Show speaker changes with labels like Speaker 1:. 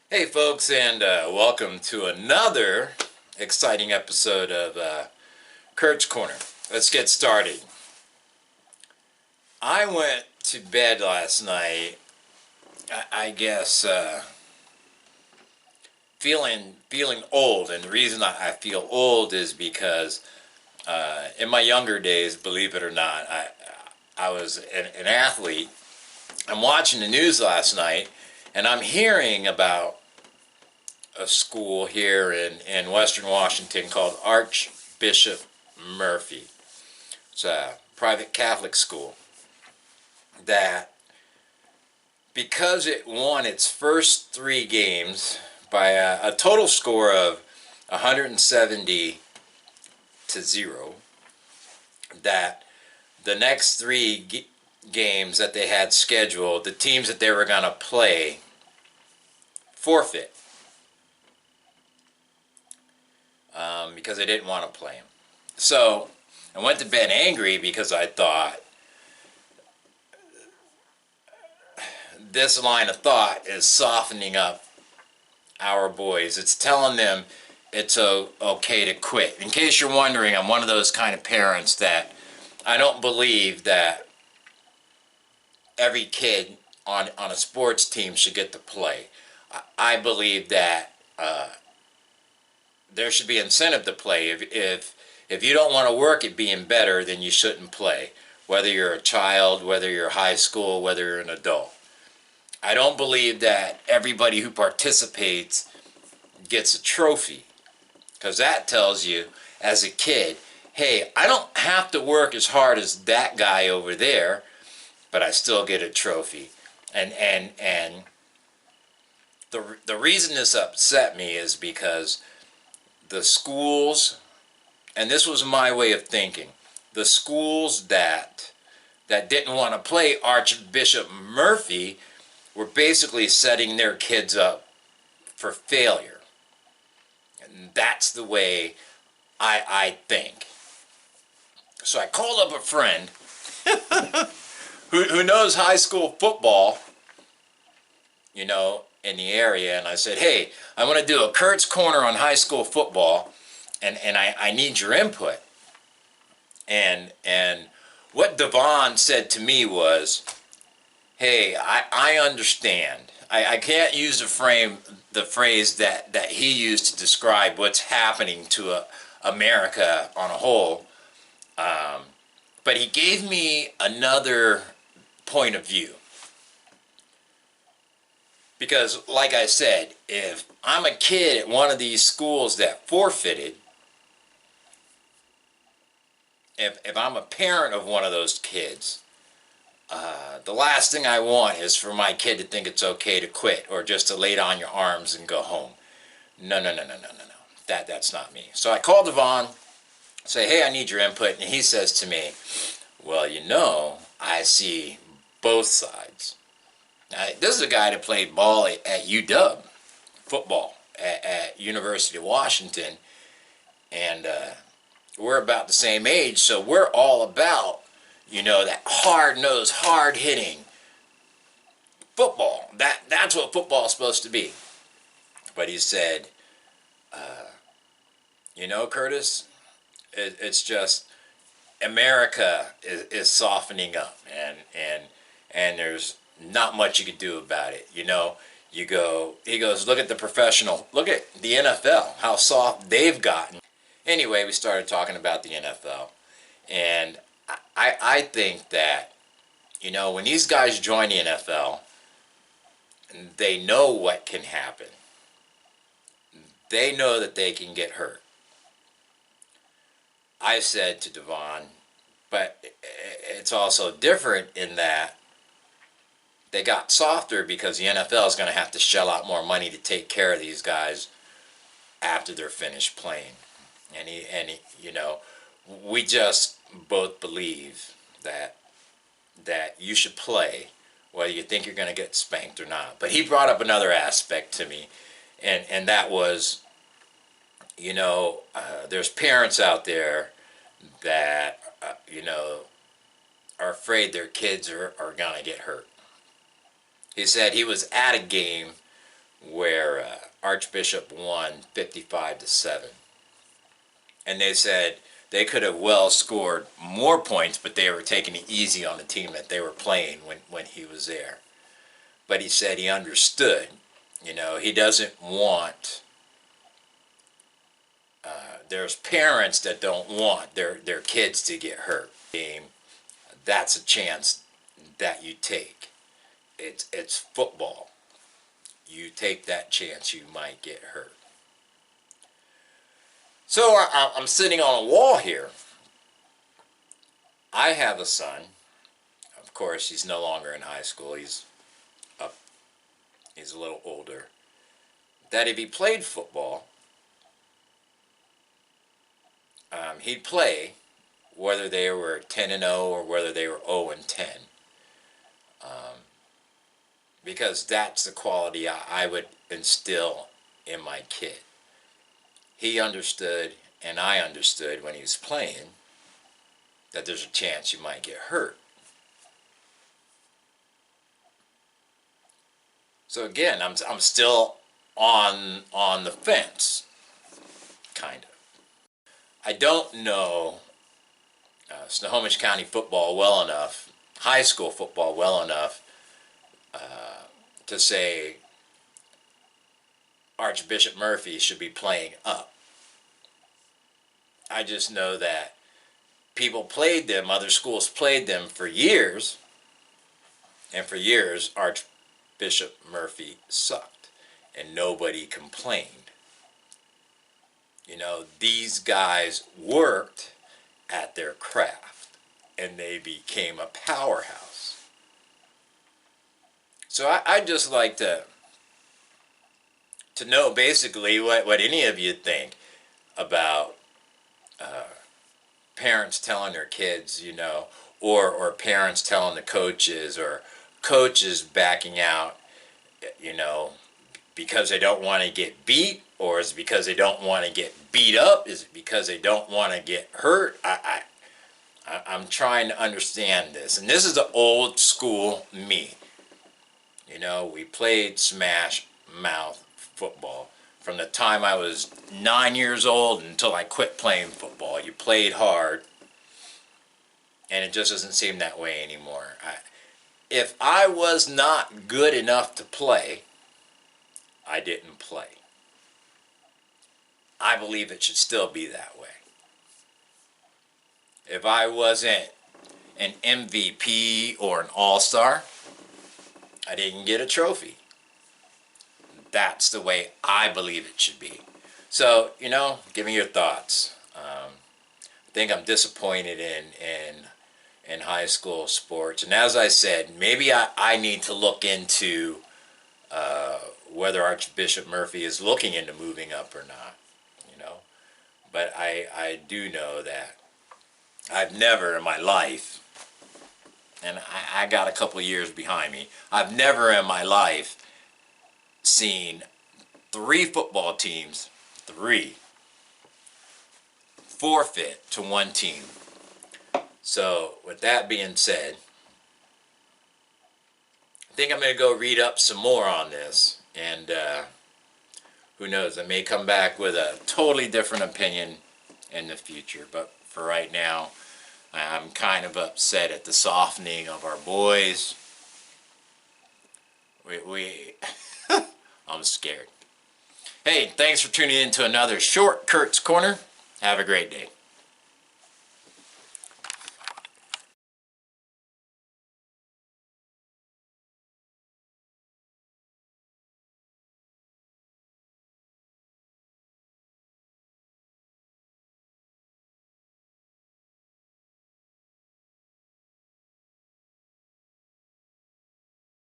Speaker 1: Hey folks, and welcome to another exciting episode of Kurt's Corner. Let's get started. I went to bed last night, I guess, feeling old, and the reason I feel old is because in my younger days, believe it or not, I was an athlete. I'm watching the news last night, and I'm hearing about a school here in Western Washington called Archbishop Murphy. It's a private Catholic school that, because it won its first three games by a total score of 170 to 0, that the next three games that they had scheduled, the teams that they were going to play forfeit because they didn't want to play them. So I went to bed angry because I thought, this line of thought is softening up our boys. It's telling them it's okay to quit. In case you're wondering, I'm one of those kind of parents that I don't believe that every kid on a sports team should get to play. I believe that there should be incentive to play. If you don't want to work at being better, then you shouldn't play. Whether you're a child, whether you're high school, whether you're an adult. I don't believe that everybody who participates gets a trophy, because that tells you as a kid, hey, I don't have to work as hard as that guy over there, but I still get a trophy. And the reason this upset me is because the schools, and this was my way of thinking, the schools that didn't want to play Archbishop Murphy were basically setting their kids up for failure. And that's the way I think. So I called up a friend who knows high school football, in the area, and I said, hey, I want to do a Kurt's Corner on high school football, and I need your input. And what Devon said to me was, hey, I understand. I can't use the phrase that he used to describe what's happening to America on a whole, but he gave me another point of view. Because, like I said, if I'm a kid at one of these schools that forfeited, if I'm a parent of one of those kids, the last thing I want is for my kid to think it's okay to quit or just to lay down your arms and go home. No, no, no, no, no, no, no. That's not me. So I called Devon, say, hey, I need your input, and he says to me, well, I see both sides. Now, this is a guy that played ball at UW, football at University of Washington, and we're about the same age, so we're all about, that hard-nosed, hard-hitting football. That's what football is supposed to be. But he said, Curtis, it's just America is softening up, and there's not much you can do about it. He goes, look at look at the NFL, how soft they've gotten. Anyway, we started talking about the NFL, and I think that, when these guys join the NFL, they know what can happen. They know that they can get hurt. I said to Devon, but it's also different in that they got softer because the NFL is going to have to shell out more money to take care of these guys after they're finished playing. We just both believe that you should play whether you think you're going to get spanked or not. But he brought up another aspect to me, and that was, there's parents out there that, are afraid their kids are going to get hurt. He said he was at a game where Archbishop won 55-7. And they said they could have well scored more points, but they were taking it easy on the team that they were playing when he was there. But he said he understood. You know, he doesn't want, there's parents that don't want their kids to get hurt. That's a chance that you take. It's football. You take that chance, you might get hurt. So I'm sitting on a wall here. I have a son. Of course, he's no longer in high school. He's a little older. That if he played football, he'd play whether they were 10-0 or whether they were 0-10. Because that's the quality I would instill in my kid. He understood, and I understood when he was playing, that there's a chance you might get hurt. So again, I'm still on the fence, kind of. I don't know Snohomish County football well enough, high school football well enough, to say Archbishop Murphy should be playing up. I just know that people played them, other schools played them for years, and for years Archbishop Murphy sucked, and nobody complained. You know, these guys worked at their craft, and they became a powerhouse. So I'd just like to know basically what any of you think about parents telling their kids, you know, or parents telling the coaches, or coaches backing out, you know, because they don't want to get beat, or is it because they don't want to get beat up? Is it because they don't want to get hurt? I'm trying to understand this, and this is the old school me. You know, we played smash mouth football from the time I was 9 years old until I quit playing football. You played hard, and it just doesn't seem that way anymore. If I was not good enough to play, I didn't play. I believe it should still be that way. If I wasn't an MVP or an all-star, I didn't get a trophy. That's the way I believe it should be. So, you know, give me your thoughts. I think I'm disappointed in high school sports. And as I said, maybe I need to look into whether Archbishop Murphy is looking into moving up or not, you know. But I do know that I've never in my life, and I got a couple of years behind me, I've never in my life seen 3 football teams, 3, forfeit to one team. So with that being said, I think I'm going to go read up some more on this, and who knows, I may come back with a totally different opinion in the future. But for right now, I'm kind of upset at the softening of our boys. I'm scared. Hey, thanks for tuning in to another short Kurt's Corner. Have a great day.